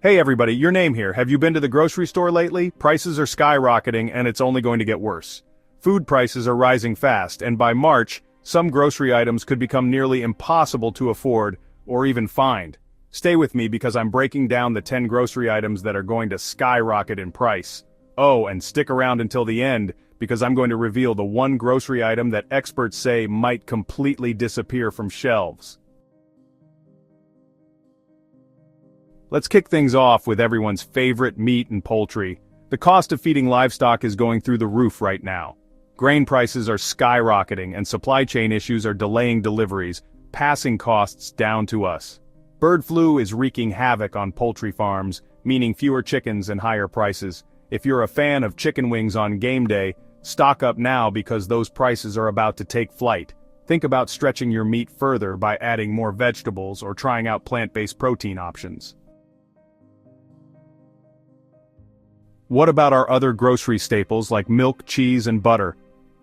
Hey everybody, your name here. Have you been to the grocery store lately? Prices are skyrocketing and it's only going to get worse. Food prices are rising fast, and by March, some grocery items could become nearly impossible to afford or even find. Stay with me because I'm breaking down the 10 grocery items that are going to skyrocket in price. Oh, and stick around until the end because I'm going to reveal the one grocery item that experts say might completely disappear from shelves. Let's kick things off with everyone's favorite meat and poultry. The cost of feeding livestock is going through the roof right now. Grain prices are skyrocketing and supply chain issues are delaying deliveries, passing costs down to us. Bird flu is wreaking havoc on poultry farms, meaning fewer chickens and higher prices. If you're a fan of chicken wings on game day, stock up now because those prices are about to take flight. Think about stretching your meat further by adding more vegetables or trying out plant-based protein options. What about our other grocery staples like milk, cheese, and butter?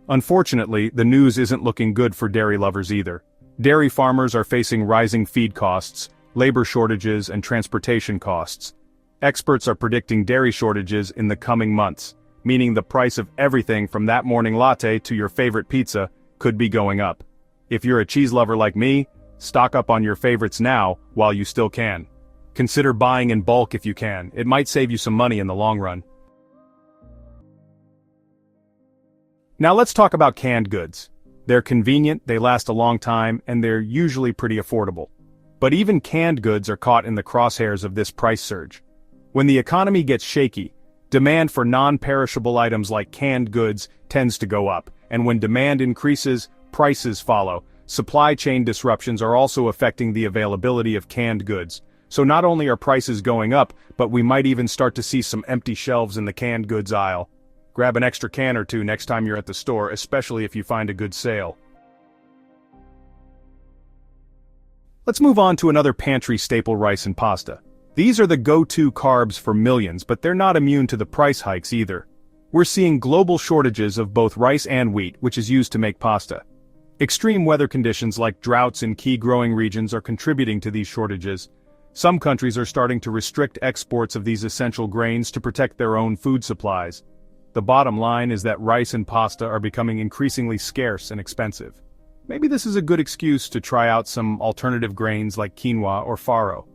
Unfortunately, the news isn't looking good for dairy lovers either. Dairy farmers are facing rising feed costs, labor shortages, and transportation costs. Experts are predicting dairy shortages in the coming months, meaning the price of everything from that morning latte to your favorite pizza could be going up. If you're a cheese lover like me, stock up on your favorites now while you still can. Consider buying in bulk if you can. It might save you some money in the long run. Now let's talk about canned goods. They're convenient, they last a long time, and they're usually pretty affordable. But even canned goods are caught in the crosshairs of this price surge. When the economy gets shaky, demand for non-perishable items like canned goods tends to go up, and when demand increases, prices follow. Supply chain disruptions are also affecting the availability of canned goods. So not only are prices going up, but we might even start to see some empty shelves in the canned goods aisle. Grab an extra can or two next time you're at the store, especially if you find a good sale. Let's move on to another pantry staple: rice and pasta. These are the go-to carbs for millions, but they're not immune to the price hikes either. We're seeing global shortages of both rice and wheat, which is used to make pasta. Extreme weather conditions like droughts in key growing regions are contributing to these shortages. Some countries are starting to restrict exports of these essential grains to protect their own food supplies. The bottom line is that rice and pasta are becoming increasingly scarce and expensive. Maybe this is a good excuse to try out some alternative grains like quinoa or farro.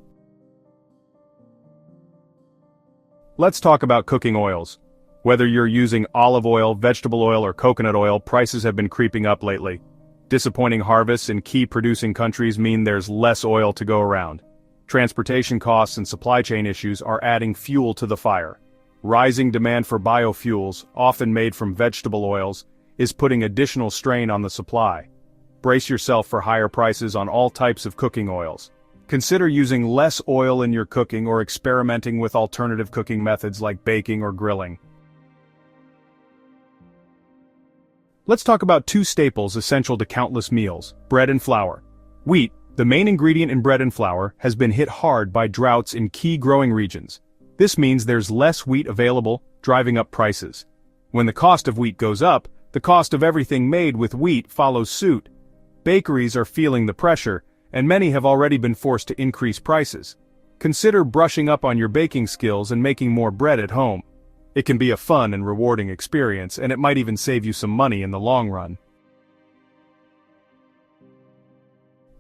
Let's talk about cooking oils. Whether you're using olive oil, vegetable oil, or coconut oil, prices have been creeping up lately. Disappointing harvests in key producing countries mean there's less oil to go around. Transportation costs and supply chain issues are adding fuel to the fire. Rising demand for biofuels, often made from vegetable oils, is putting additional strain on the supply. Brace yourself for higher prices on all types of cooking oils. Consider using less oil in your cooking or experimenting with alternative cooking methods like baking or grilling. Let's talk about two staples essential to countless meals: bread and flour. Wheat, the main ingredient in bread and flour, has been hit hard by droughts in key growing regions. This means there's less wheat available, driving up prices. When the cost of wheat goes up, the cost of everything made with wheat follows suit. Bakeries are feeling the pressure, and many have already been forced to increase prices. Consider brushing up on your baking skills and making more bread at home. It can be a fun and rewarding experience, and it might even save you some money in the long run.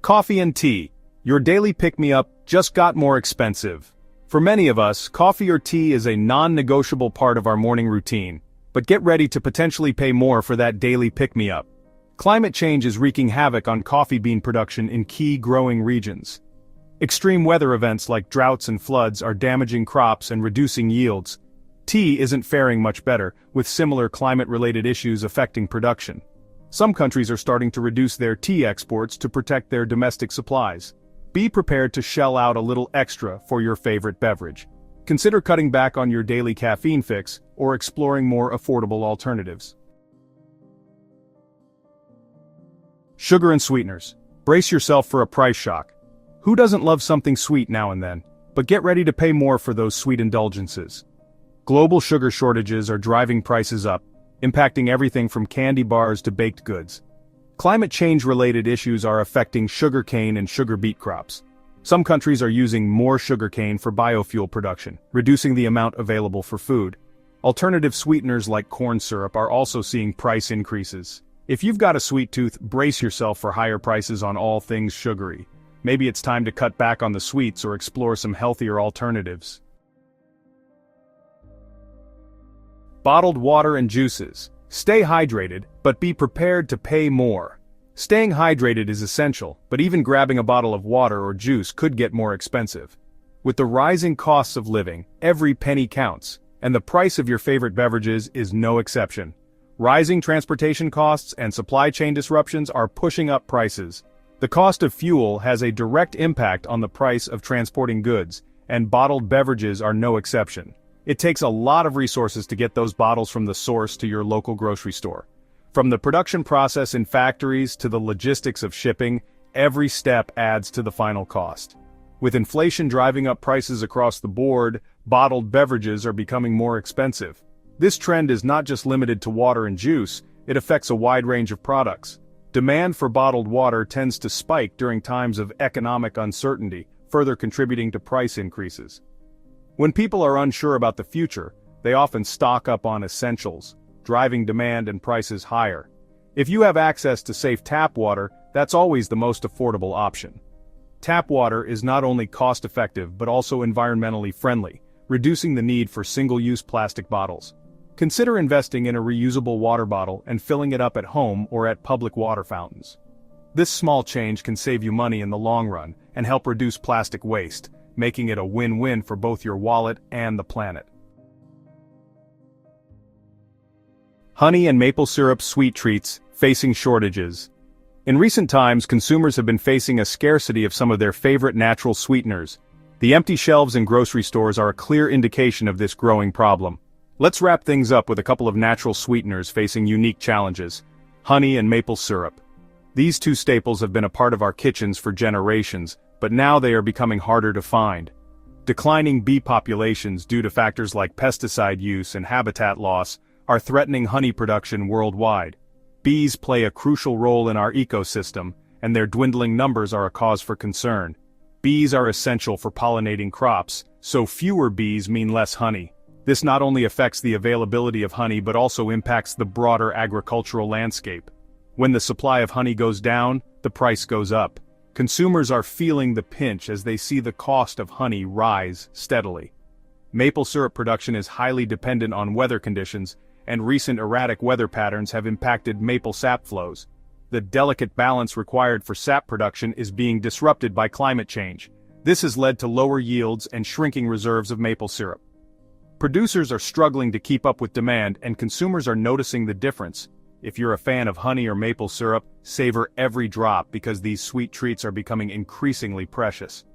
Coffee and tea. Your daily pick-me-up just got more expensive. For many of us, coffee or tea is a non-negotiable part of our morning routine, but get ready to potentially pay more for that daily pick-me-up. Climate change is wreaking havoc on coffee bean production in key growing regions. Extreme weather events like droughts and floods are damaging crops and reducing yields. Tea isn't faring much better, with similar climate-related issues affecting production. Some countries are starting to reduce their tea exports to protect their domestic supplies. Be prepared to shell out a little extra for your favorite beverage. Consider cutting back on your daily caffeine fix or exploring more affordable alternatives. Sugar and sweeteners. Brace yourself for a price shock. Who doesn't love something sweet now and then? But get ready to pay more for those sweet indulgences. Global sugar shortages are driving prices up, impacting everything from candy bars to baked goods. Climate change-related issues are affecting sugarcane and sugar beet crops. Some countries are using more sugarcane for biofuel production, reducing the amount available for food. Alternative sweeteners like corn syrup are also seeing price increases. If you've got a sweet tooth, brace yourself for higher prices on all things sugary. Maybe it's time to cut back on the sweets or explore some healthier alternatives. Bottled water and juices. Stay hydrated, but be prepared to pay more. Staying hydrated is essential, but even grabbing a bottle of water or juice could get more expensive. With the rising costs of living, every penny counts, and the price of your favorite beverages is no exception. Rising transportation costs and supply chain disruptions are pushing up prices. The cost of fuel has a direct impact on the price of transporting goods, and bottled beverages are no exception. It takes a lot of resources to get those bottles from the source to your local grocery store. From the production process in factories to the logistics of shipping, every step adds to the final cost. With inflation driving up prices across the board, bottled beverages are becoming more expensive. This trend is not just limited to water and juice, it affects a wide range of products. Demand for bottled water tends to spike during times of economic uncertainty, further contributing to price increases. When people are unsure about the future, they often stock up on essentials, driving demand and prices higher. If you have access to safe tap water, that's always the most affordable option. Tap water is not only cost-effective but also environmentally friendly, reducing the need for single-use plastic bottles. Consider investing in a reusable water bottle and filling it up at home or at public water fountains. This small change can save you money in the long run and help reduce plastic waste, making it a win-win for both your wallet and the planet. Honey and maple syrup sweet treats facing shortages. In recent times, consumers have been facing a scarcity of some of their favorite natural sweeteners. The empty shelves in grocery stores are a clear indication of this growing problem. Let's wrap things up with a couple of natural sweeteners facing unique challenges: honey and maple syrup. These two staples have been a part of our kitchens for generations, but now they are becoming harder to find. Declining bee populations due to factors like pesticide use and habitat loss are threatening honey production worldwide. Bees play a crucial role in our ecosystem, and their dwindling numbers are a cause for concern. Bees are essential for pollinating crops, so fewer bees mean less honey. This not only affects the availability of honey but also impacts the broader agricultural landscape. When the supply of honey goes down, the price goes up. Consumers are feeling the pinch as they see the cost of honey rise steadily. Maple syrup production is highly dependent on weather conditions, and recent erratic weather patterns have impacted maple sap flows. The delicate balance required for sap production is being disrupted by climate change. This has led to lower yields and shrinking reserves of maple syrup. Producers are struggling to keep up with demand, and consumers are noticing the difference. If you're a fan of honey or maple syrup, savor every drop because these sweet treats are becoming increasingly precious.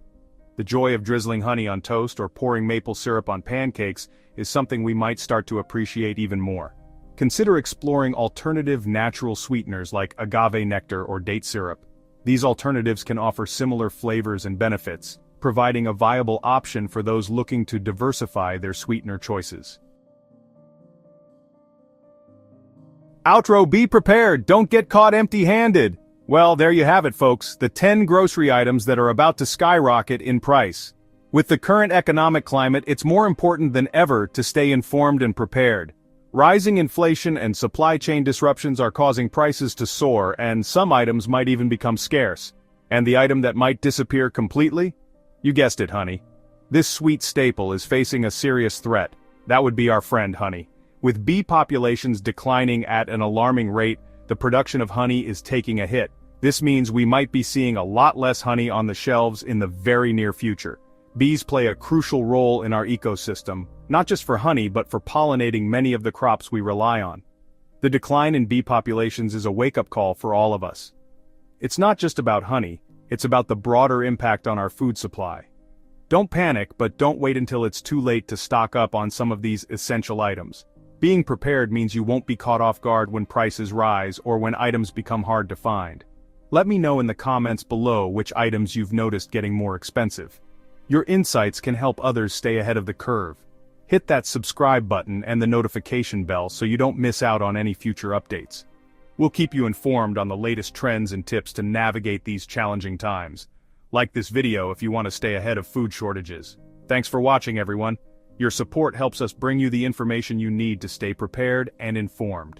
The joy of drizzling honey on toast or pouring maple syrup on pancakes is something we might start to appreciate even more. Consider exploring alternative natural sweeteners like agave nectar or date syrup. These alternatives can offer similar flavors and benefits, providing a viable option for those looking to diversify their sweetener choices. Outro: be prepared, don't get caught empty-handed. Well, there you have it, folks, the 10 grocery items that are about to skyrocket in price. With the current economic climate, it's more important than ever to stay informed and prepared. Rising inflation and supply chain disruptions are causing prices to soar, and some items might even become scarce. And the item that might disappear completely? You guessed it, honey. This sweet staple is facing a serious threat. That would be our friend honey. With bee populations declining at an alarming rate, the production of honey is taking a hit. This means we might be seeing a lot less honey on the shelves in the very near future. Bees play a crucial role in our ecosystem, not just for honey but for pollinating many of the crops we rely on. The decline in bee populations is a wake-up call for all of us. It's not just about honey, it's about the broader impact on our food supply. Don't panic, but don't wait until it's too late to stock up on some of these essential items. Being prepared means you won't be caught off guard when prices rise or when items become hard to find. Let me know in the comments below which items you've noticed getting more expensive. Your insights can help others stay ahead of the curve. Hit that subscribe button and the notification bell so you don't miss out on any future updates. We'll keep you informed on the latest trends and tips to navigate these challenging times. Like this video if you want to stay ahead of food shortages. Thanks for watching, everyone. Your support helps us bring you the information you need to stay prepared and informed.